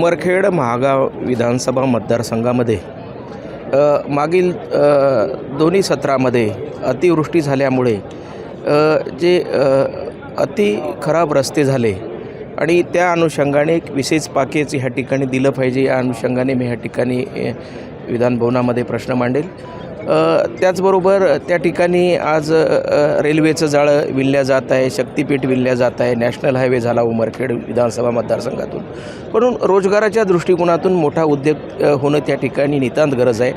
उमरखेड महागाव विधानसभा मतदारसंघामध्ये मागील दोन्ही सत्रामध्ये अतिवृष्टी झाल्यामुळे जे अति खराब रस्ते झाले आणि त्या अनुषंगाने एक विशेष पॅकेज ह्या ठिकाणी दिलं पाहिजे या अनुषंगाने मी ह्या ठिकाणी विधानभवनामध्ये प्रश्न मांडेल। त्याचबरोबर त्या ठिकाणी आज रेल्वेचं जाळं विणल्या जात आहे, शक्तिपीठ विणल्या जात आहे, नॅशनल हायवे झाला उमरखेड विधानसभा मतदारसंघातून, म्हणून रोजगाराच्या दृष्टिकोनातून मोठा उद्योग होणं त्या ठिकाणी नितांत गरज आहे।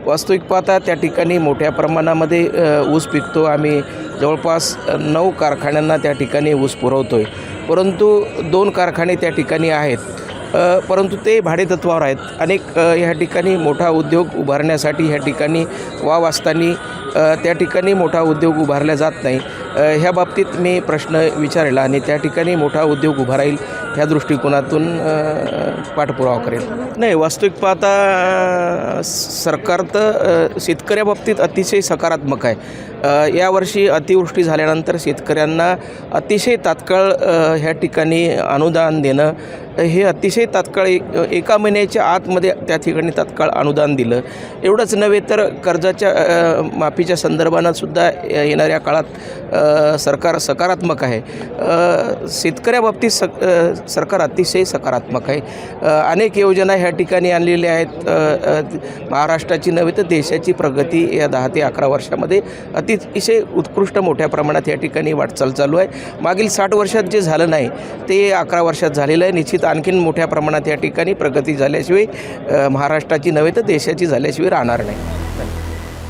वास्तविक पाहता त्या ठिकाणी मोठ्या प्रमाणामध्ये ऊस पिकतो। आम्ही जवळपास 9 कारखान्यांना त्या ठिकाणी ऊस पुरवतो आहे, परंतु 2 कारखाने त्या ठिकाणी आहेत, परंतु ते भाडेतत्वावर आहेत। अनेक ह्या ठिकाणी मोठा उद्योग उभारण्यासाठी ह्या ठिकाणी वाव असताना त्या ठिकाणी मोठा उद्योग उभारला जात नाही। ह्या बाबतीत मी प्रश्न विचारला आणि त्या ठिकाणी मोठा उद्योग उभा राहील ह्या दृष्टिकोनातून पाठपुरावा करेल। नाही, वास्तविक पाहता सरकार तर शेतकऱ्याबाबतीत अतिशय सकारात्मक आहे। यावर्षी अतिवृष्टी झाल्यानंतर शेतकऱ्यांना अतिशय तात्काळ ह्या ठिकाणी अनुदान देणं हे अतिशय तात्काळ एका महिन्याच्या आतमध्ये त्या ठिकाणी तात्काळ अनुदान दिलं। एवढंच नव्हे तर कर्जाच्या माफीच्या संदर्भानं सुद्धा येणाऱ्या काळात सरकार सकारात्मक आहे। शेतकऱ्याबाबतीत सरकार अतिशय सकारात्मक आहे। अनेक योजना ह्या ठिकाणी आणलेल्या आहेत। महाराष्ट्राची नव्हे तर देशाची प्रगती या 10 ते 11 वर्षामध्ये अतिशय उत्कृष्ट मोठ्या प्रमाणात या ठिकाणी वाटचाल चालू आहे। मागील 60 वर्षात जे झालं नाही ते 11 वर्षात झालेलं आहे। निश्चित आणखीन मोठ्या प्रमाणात या ठिकाणी प्रगती झाल्याशिवाय महाराष्ट्राची नव्हे तर देशाची झाल्याशिवाय राहणार नाही।